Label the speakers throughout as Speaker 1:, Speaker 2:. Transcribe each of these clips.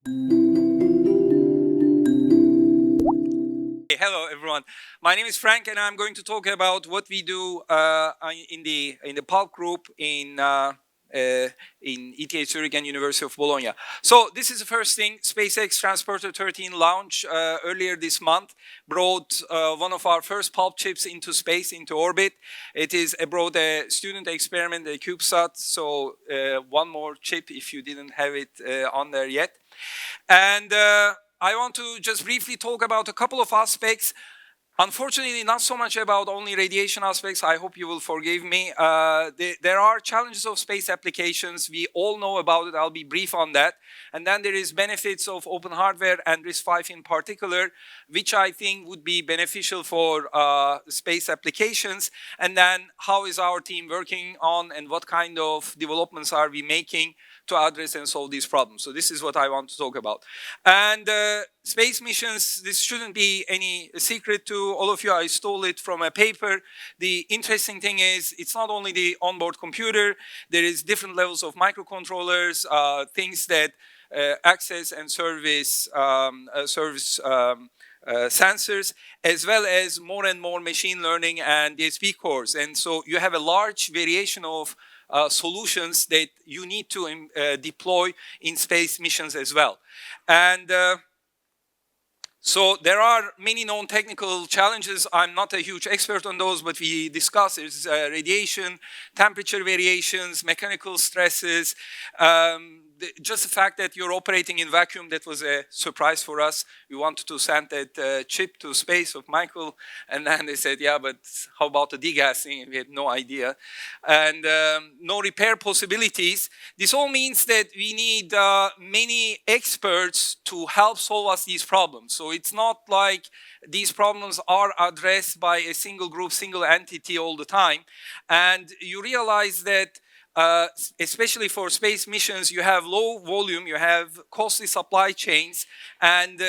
Speaker 1: Hello, everyone. My name is Frank, and I'm going to talk about what we do in the PULP group in ETH Zurich and University of Bologna. So this is the first thing. SpaceX Transporter 13 launch earlier this month brought one of our first PULP chips into space, into orbit. It brought a student experiment, a CubeSat. So one more chip if you didn't have it on there yet. And I want to just briefly talk about a couple of aspects. Unfortunately, not so much about only radiation aspects. I hope you will forgive me. There are challenges of space applications. We all know about it. I'll be brief on that. And then there is benefits of open hardware and RISC-V in particular, which I think would be beneficial for space applications. And then how is our team working on and what kind of developments are we making to address and solve these problems. So this is what I want to talk about. And space missions, this shouldn't be any secret to all of you. I stole it from a paper. The interesting thing is it's not only the onboard computer, there is different levels of microcontrollers, things that access and service sensors, as well as more and more machine learning and DSP cores. And so you have a large variation of solutions that you need to deploy in space missions as well. And so there are many known technical challenges. I'm not a huge expert on those, but we discuss is radiation, temperature variations, mechanical stresses, just the fact that you're operating in vacuum, that was a surprise for us. We wanted to send that chip to space of Michael, and then they said, yeah, but how about the degassing? We had no idea. And no repair possibilities. This all means that we need many experts to help solve us these problems. So it's not like these problems are addressed by a single group, single entity all the time. And you realize that especially for space missions, you have low volume, you have costly supply chains, and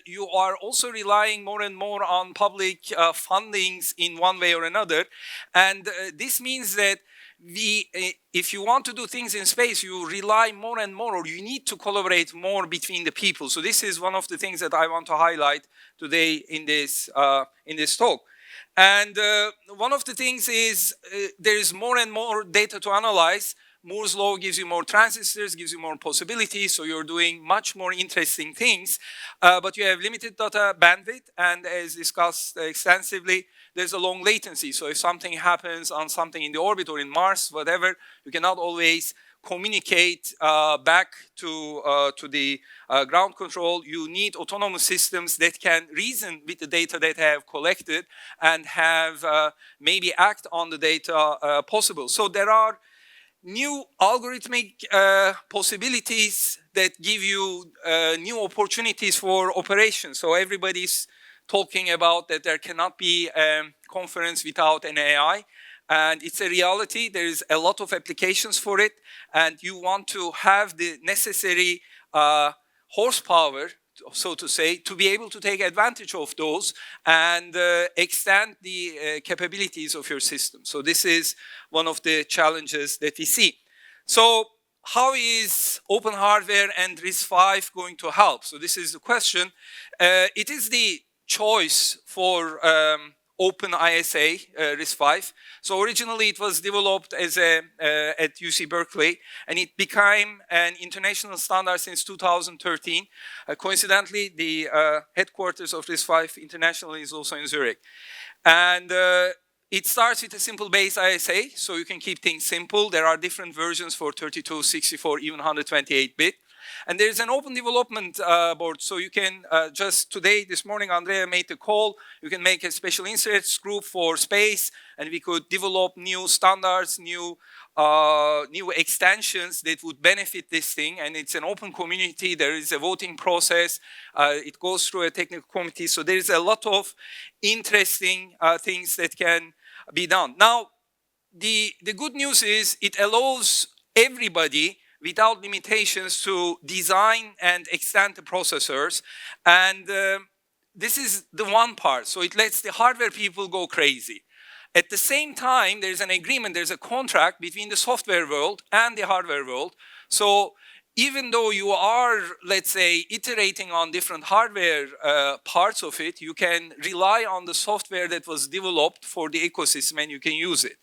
Speaker 1: you are also relying more and more on public fundings in one way or another. And this means that if you want to do things in space, you rely more and more, or you need to collaborate more between the people. So this is one of the things that I want to highlight today in this talk. And one of the things is there is more and more data to analyze. Moore's law gives you more transistors, gives you more possibilities, so you're doing much more interesting things. But you have limited data bandwidth, and as discussed extensively, there's a long latency. So if something happens on something in the orbit or in Mars, whatever, you cannot always communicate back to the ground control. You need autonomous systems that can reason with the data that have collected and have maybe act on the data possible. So there are new algorithmic possibilities that give you new opportunities for operations. So everybody's talking about that there cannot be a conference without an AI. And it's a reality. There is a lot of applications for it. And you want to have the necessary horsepower, so to say, to be able to take advantage of those and extend the capabilities of your system. So this is one of the challenges that we see. So how is open hardware and RISC-V going to help? So this is the question. It is the choice for Open ISA, RISC-V. So originally it was developed as at UC Berkeley, and it became an international standard since 2013. Coincidentally, the headquarters of RISC-V International is also in Zurich. And it starts with a simple base ISA, so you can keep things simple. There are different versions for 32, 64, even 128-bit. And there's an open development board, so you can just today, this morning, Andrea made the call. You can make a special interests group for space, and we could develop new standards, new extensions that would benefit this thing. And it's an open community. There is a voting process. It goes through a technical committee. So there is a lot of interesting things that can be done. Now, the good news is it allows everybody without limitations to design and extend the processors. And this is the one part. So it lets the hardware people go crazy. At the same time, there's an agreement, there's a contract between the software world and the hardware world. So even though you are, let's say, iterating on different hardware parts of it, you can rely on the software that was developed for the ecosystem and you can use it.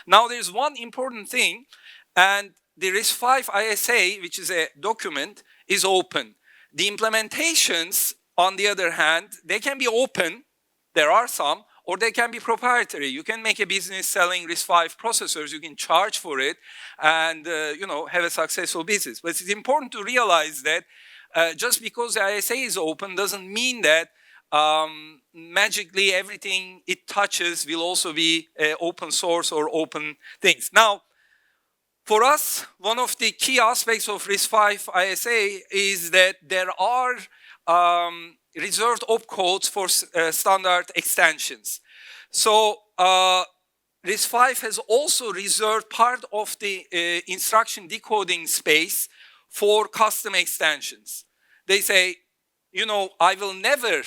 Speaker 1: Now, there's one important thing, and the RISC-V ISA, which is a document, is open. The implementations, on the other hand, they can be open, there are some, or they can be proprietary. You can make a business selling RISC-V processors, you can charge for it, and have a successful business. But it's important to realize that just because the ISA is open doesn't mean that magically everything it touches will also be open source or open things. Now, for us, one of the key aspects of RISC-V ISA is that there are reserved opcodes for standard extensions. So RISC-V has also reserved part of the instruction decoding space for custom extensions. They say, I will never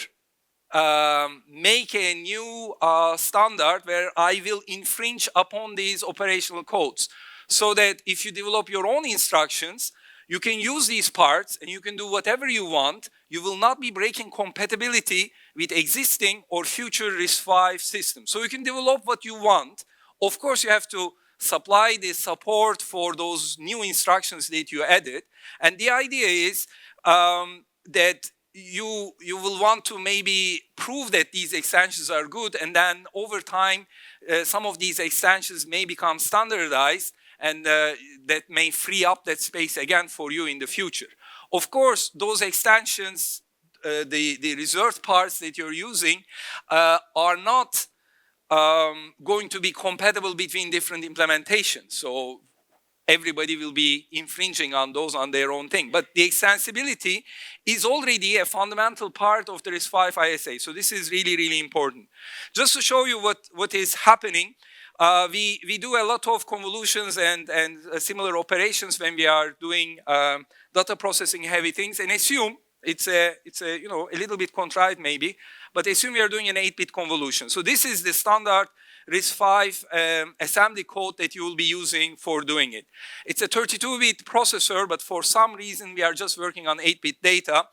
Speaker 1: make a new standard where I will infringe upon these operational codes. So that if you develop your own instructions, you can use these parts and you can do whatever you want. You will not be breaking compatibility with existing or future RISC-V systems. So you can develop what you want. Of course, you have to supply the support for those new instructions that you added. And the idea is that you will want to maybe prove that these extensions are good, and then over time, some of these extensions may become standardized, and that may free up that space again for you in the future. Of course, those extensions, the reserved parts that you're using, are not going to be compatible between different implementations. So everybody will be infringing on those on their own thing. But the extensibility is already a fundamental part of the RISC-V ISA. So this is really, really important. Just to show you what is happening, we do a lot of convolutions and similar operations when we are doing data processing heavy things, and assume it's a little bit contrived maybe, but assume we are doing an 8-bit convolution. So this is the standard RISC-V assembly code that you will be using for doing it. It's a 32-bit processor, but for some reason we are just working on 8-bit data.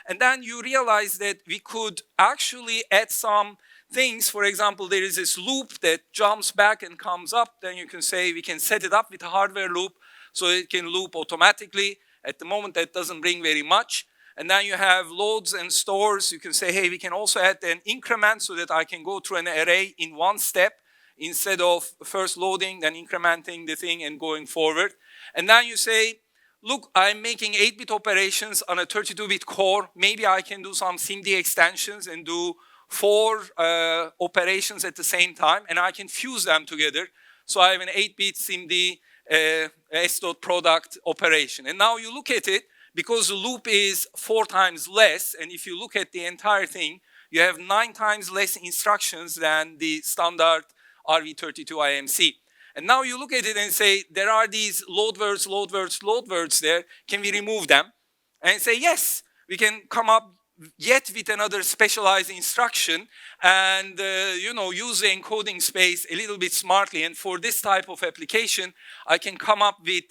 Speaker 1: And then you realize that we could actually add some things. For example, there is this loop that jumps back and comes up. Then you can say we can set it up with a hardware loop so it can loop automatically. At the moment, that doesn't bring very much. And then you have loads and stores. You can say, hey, we can also add an increment so that I can go through an array in one step instead of first loading, then incrementing the thing and going forward. And then you say, look, I'm making 8-bit operations on a 32-bit core. Maybe I can do some SIMD extensions and do 4 operations at the same time, and I can fuse them together. So I have an 8-bit SIMD S-dot product operation. And now you look at it, because the loop is 4 times less, and if you look at the entire thing, you have 9 times less instructions than the standard RV32 IMC. And now you look at it and say, there are these load words, load words, load words there. Can we remove them? And say, yes, we can come up yet with another specialized instruction and use the encoding space a little bit smartly. And for this type of application, I can come up with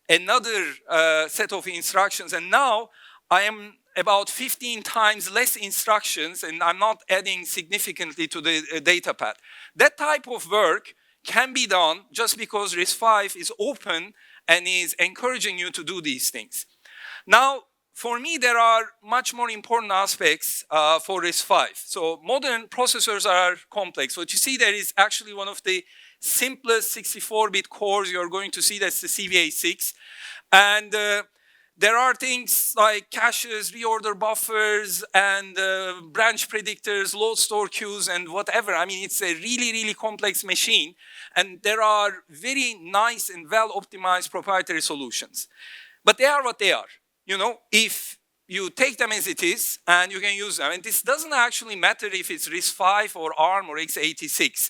Speaker 1: another set of instructions. And now I am about 15 times less instructions, and I'm not adding significantly to the data path. That type of work can be done just because RISC-V is open and is encouraging you to do these things. Now, for me, there are much more important aspects for RISC-V. So modern processors are complex. What you see there is actually one of the simplest 64-bit cores you're going to see. That's the CVA6. And there are things like caches, reorder buffers, and branch predictors, load store queues, and whatever. I mean, it's a really, really complex machine. And there are very nice and well-optimized proprietary solutions. But they are what they are. If you take them as it is, and you can use them. And this doesn't actually matter if it's RISC-V or ARM or x86.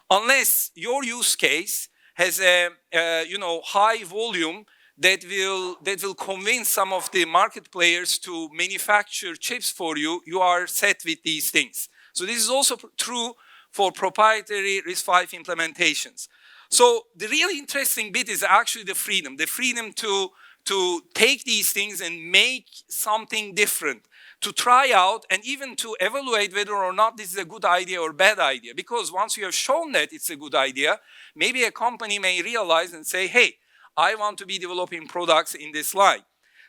Speaker 1: Unless your use case has a high volume that will convince some of the market players to manufacture chips for you, you are set with these things. So this is also true for proprietary RISC-V implementations. So the really interesting bit is actually the freedom to to take these things and make something different, to try out and even to evaluate whether or not this is a good idea or bad idea. Because once you have shown that it's a good idea, maybe a company may realize and say, hey, I want to be developing products in this line.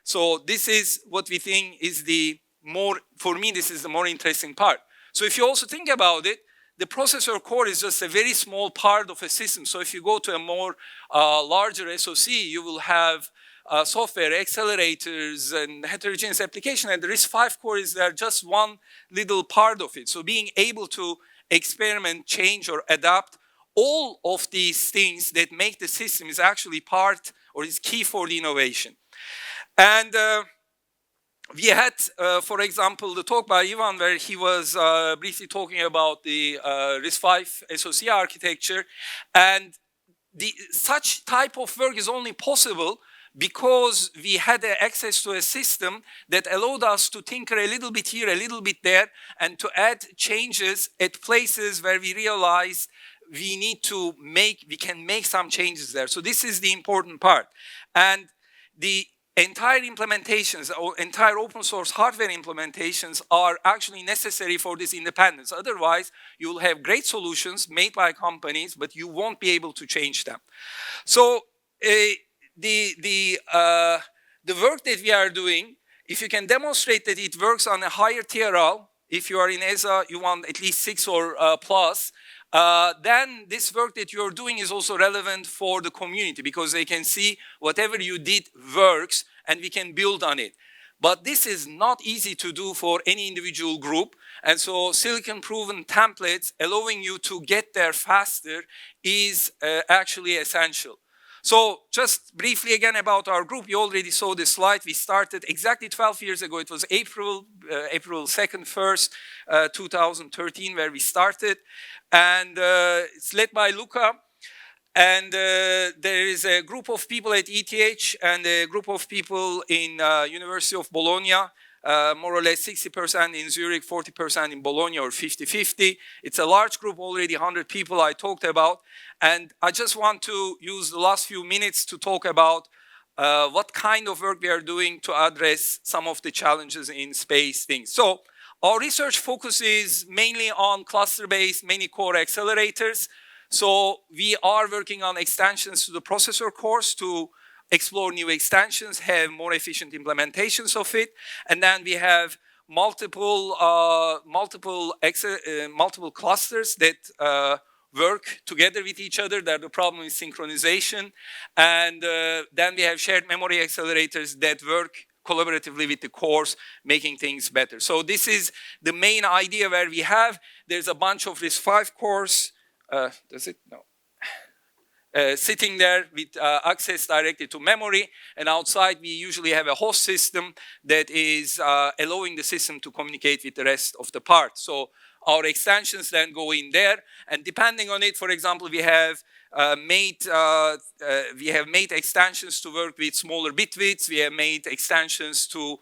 Speaker 1: So this is what we think is the more, for me, this is the more interesting part. So if you also think about it, the processor core is just a very small part of a system. So if you go to a more larger SoC, you will have software, accelerators, and heterogeneous application. And the RISC-V core is there just one little part of it. So being able to experiment, change, or adapt all of these things that make the system is actually part or is key for the innovation. And we had, for example, the talk by Ivan where he was briefly talking about the RISC-V SoC architecture. And such type of work is only possible because we had access to a system that allowed us to tinker a little bit here, a little bit there, and to add changes at places where we realized we can make some changes there. So this is the important part. And the entire implementations or entire open source hardware implementations are actually necessary for this independence. Otherwise, you'll have great solutions made by companies, but you won't be able to change them. So the work that we are doing, if you can demonstrate that it works on a higher TRL, if you are in ESA, you want at least 6 or plus, then this work that you're doing is also relevant for the community because they can see whatever you did works and we can build on it. But this is not easy to do for any individual group. And so silicon-proven templates allowing you to get there faster is actually essential. So just briefly again about our group, you already saw this slide. We started exactly 12 years ago. It was April 2nd, 1st, 2013 where we started. And it's led by Luca. And there is a group of people at ETH and a group of people in University of Bologna, more or less 60% in Zurich, 40% in Bologna, or 50-50. It's a large group, already 100 people I talked about. And I just want to use the last few minutes to talk about what kind of work we are doing to address some of the challenges in space things. So our research focuses mainly on cluster-based many-core accelerators. So we are working on extensions to the processor cores to explore new extensions, have more efficient implementations of it. And then we have multiple clusters that work together with each other. That the problem is synchronization. And then we have shared memory accelerators that work collaboratively with the cores, making things better. So this is the main idea where we have. There's a bunch of RISC-V cores. Does it? No. Sitting there with access directly to memory, and outside we usually have a host system that is allowing the system to communicate with the rest of the parts. So our extensions then go in there, and depending on it, for example, we have made extensions to work with smaller bit widths. We have made extensions to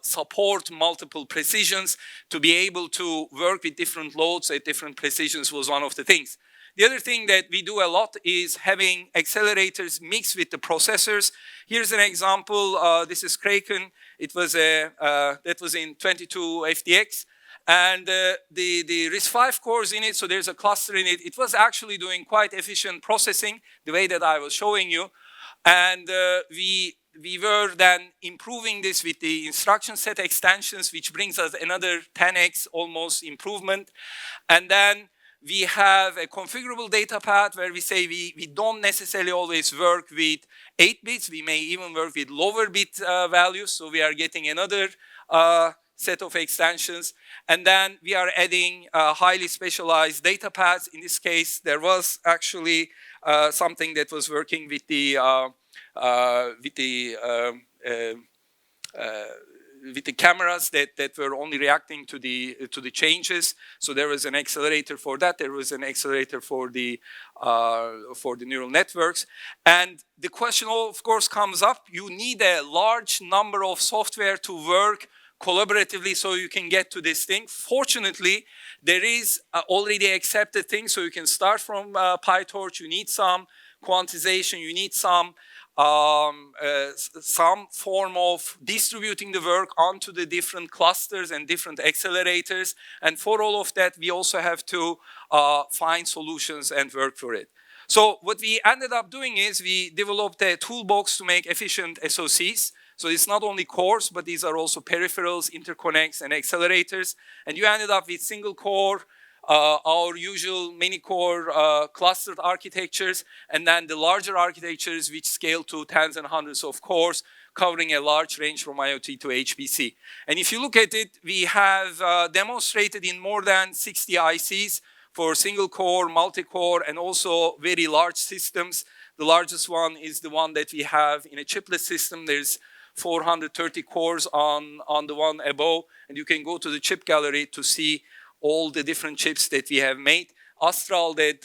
Speaker 1: support multiple precisions. To be able to work with different loads at different precisions was one of the things. The other thing that we do a lot is having accelerators mixed with the processors. Here's an example. This is Kagan. It was that was in 22 FDX. And the RISC-V cores in it, so there's a cluster in it. It was actually doing quite efficient processing, the way that I was showing you. And we were then improving this with the instruction set extensions, which brings us another 10x almost improvement. And then we have a configurable data path where we say we don't necessarily always work with 8 bits. We may even work with lower bit values. So we are getting another set of extensions. And then we are adding highly specialized data paths. In this case, there was actually something that was working with the cameras that were only reacting to the changes. So there was an accelerator for that. There was an accelerator for the neural networks. And the question, of course, comes up. You need a large number of software to work collaboratively so you can get to this thing. Fortunately, there is already accepted thing. So you can start from PyTorch. You need some quantization. You need some some form of distributing the work onto the different clusters and different accelerators. And for all of that, we also have to find solutions and work for it. So what we ended up doing is we developed a toolbox to make efficient SoCs. So it's not only cores, but these are also peripherals, interconnects, and accelerators. And you ended up with single core, our usual many-core clustered architectures, and then the larger architectures which scale to tens and hundreds of cores, covering a large range from IoT to HPC. And if you look at it, we have demonstrated in more than 60 ICs for single core, multi-core, and also very large systems. The largest one is the one that we have in a chiplet system. There's 430 cores on the one above, and you can go to the chip gallery to see all the different chips that we have made. Astral that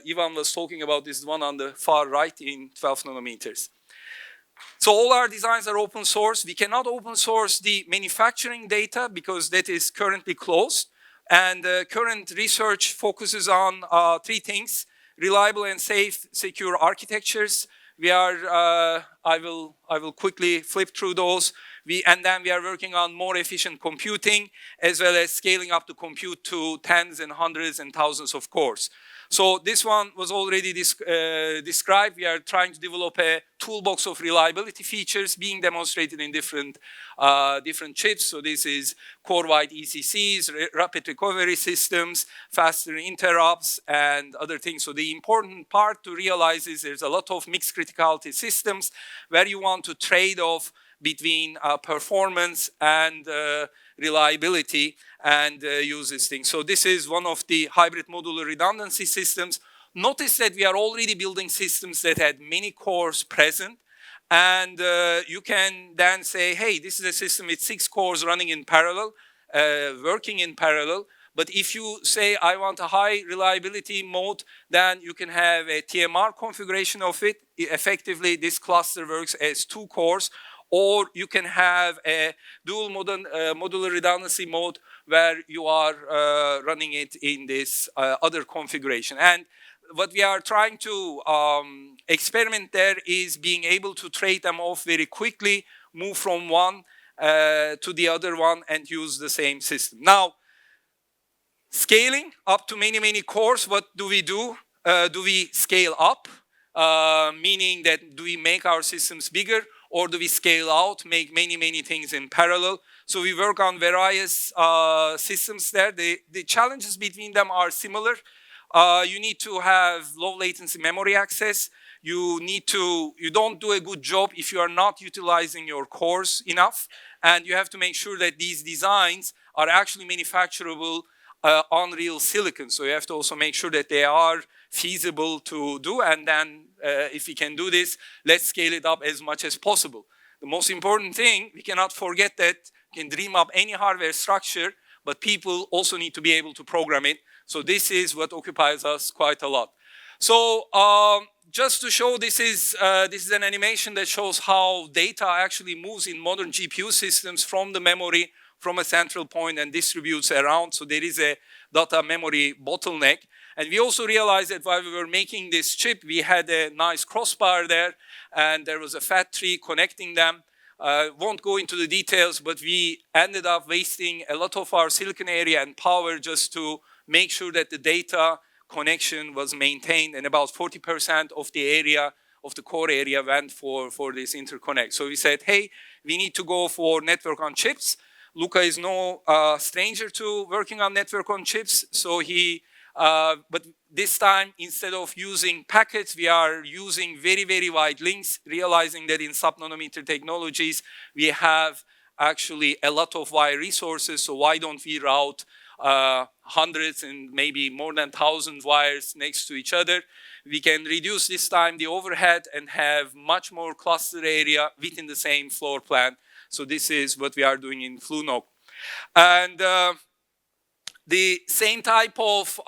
Speaker 1: Ivan was talking about is the one on the far right in 12 nanometers. So all our designs are open source. We cannot open source the manufacturing data because that is currently closed. And current research focuses on three things: reliable and safe, secure architectures. We are, I will quickly flip through those. And then we are working on more efficient computing, as well as scaling up the compute to tens and hundreds and thousands of cores. So this one was already described. We are trying to develop a toolbox of reliability features being demonstrated in different chips. So this is core-wide ECCs, rapid recovery systems, faster interrupts, and other things. So the important part to realize is there's a lot of mixed criticality systems where you want to trade off between performance and reliability and use this thing. So this is one of the hybrid modular redundancy systems. Notice that we are already building systems that had many cores present, and you can then say, hey, this is a system with 6 cores running in parallel, working in parallel. But if you say, I want a high reliability mode, then you can have a TMR configuration of it. Effectively, this cluster works as 2 cores. Or you can have a dual modular redundancy mode where you are running it in this other configuration. And what we are trying to experiment there is being able to trade them off very quickly, move from one to the other one, and use the same system. Now, scaling up to many, many cores, what do we do? Do we scale up? Meaning that do we make our systems bigger? Or do we scale out, make many, many things in parallel? So we work on various systems there. The challenges between them are similar. You need to have low latency memory access. You don't do a good job if you are not utilizing your cores enough. And you have to make sure that these designs are actually manufacturable on real silicon. So you have to also make sure that they are feasible to do, and then if we can do this, let's scale it up as much as possible. The most important thing, we cannot forget that we can dream up any hardware structure, but people also need to be able to program it. So this is what occupies us quite a lot. So just to show, this is an animation that shows how data actually moves in modern GPU systems from the memory, from a central point, and distributes around. So there is a data memory bottleneck. And we also realized that while we were making this chip, we had a nice crossbar there, and there was a fat tree connecting them. Won't go into the details, but we ended up wasting a lot of our silicon area and power just to make sure that the data connection was maintained, and about 40% of the area, of the core area, went for this interconnect. So we said, hey, we need to go for network on chips. Luca is no stranger to working on network on chips, so but this time, instead of using packets, we are using very, very wide links, realizing that in sub-nanometer technologies, we have actually a lot of wire resources, so why don't we route hundreds and maybe more than 1,000 wires next to each other? We can reduce this time the overhead and have much more cluster area within the same floor plan. So this is what we are doing in Flunoc. And the same type of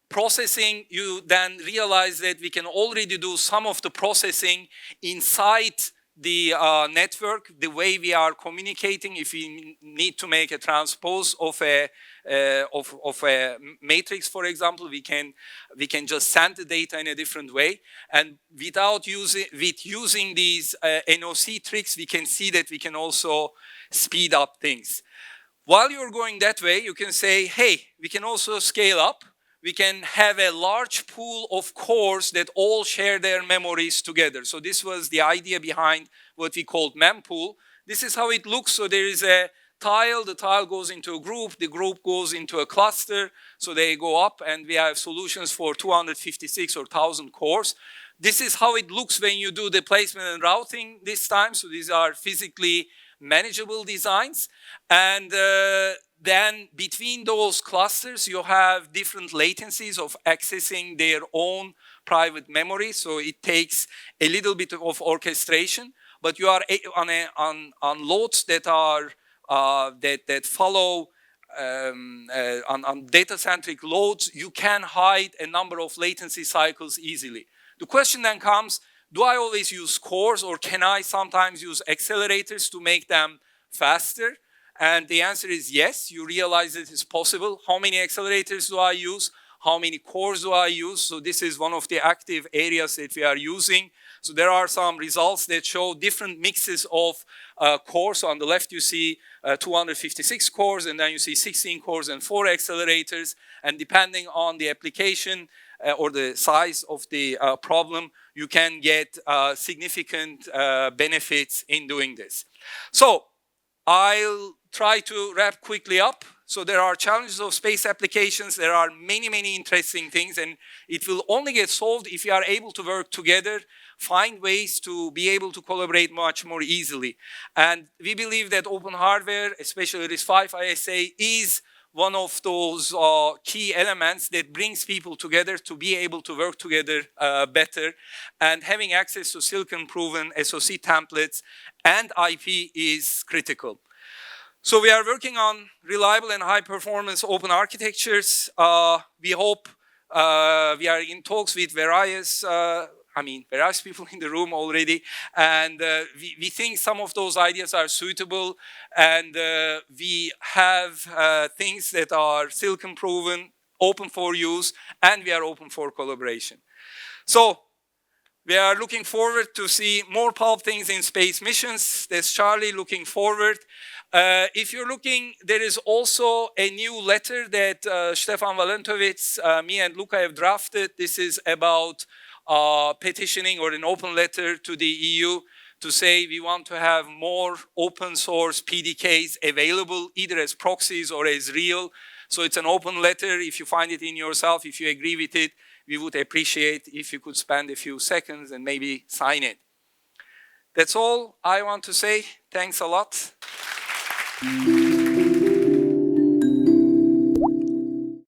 Speaker 1: processing, you then realize that we can already do some of the processing inside the network, the way we are communicating. If we need to make a transpose of a matrix, for example, we can just send the data in a different way. And using these NOC tricks, we can see that we can also speed up things. While you're going that way, you can say, hey, we can also scale up. We can have a large pool of cores that all share their memories together. So this was the idea behind what we called mempool. This is how it looks. So there is a tile. The tile goes into a group. The group goes into a cluster. So they go up, and we have solutions for 256 or 1,000 cores. This is how it looks when you do the placement and routing this time. So these are physically manageable designs. And then between those clusters, you have different latencies of accessing their own private memory. So it takes a little bit of orchestration, but you are on loads that are that follow on data-centric loads. You can hide a number of latency cycles easily. The question then comes: do I always use cores, or can I sometimes use accelerators to make them faster? And the answer is yes. You realize it is possible. How many accelerators do I use? How many cores do I use? So this is one of the active areas that we are using. So there are some results that show different mixes of cores. So on the left, you see 256 cores, and then you see 16 cores and 4 accelerators. And depending on the application or the size of the problem, you can get significant benefits in doing this. So I'll try to wrap quickly up. So there are challenges of space applications. There are many, many interesting things, and it will only get solved if you are able to work together, find ways to be able to collaborate much more easily. And we believe that open hardware, especially RISC-V ISA, is one of those key elements that brings people together to be able to work together better. And having access to silicon-proven SoC templates and IP is critical. So we are working on reliable and high-performance open architectures. We hope we are in talks with various people in the room already, and we think some of those ideas are suitable, and we have things that are silicon-proven, open for use, and we are open for collaboration. So we are looking forward to see more PULP things in space missions. There's Charlie looking forward. If you're looking, there is also a new letter that Stefan Valentovitz, me and Luca have drafted. This is about petitioning or an open letter to the EU to say we want to have more open source PDKs available either as proxies or as real. So it's an open letter. If you find it in yourself, if you agree with it, we would appreciate if you could spend a few seconds and maybe sign it. That's all I want to say. Thanks a lot.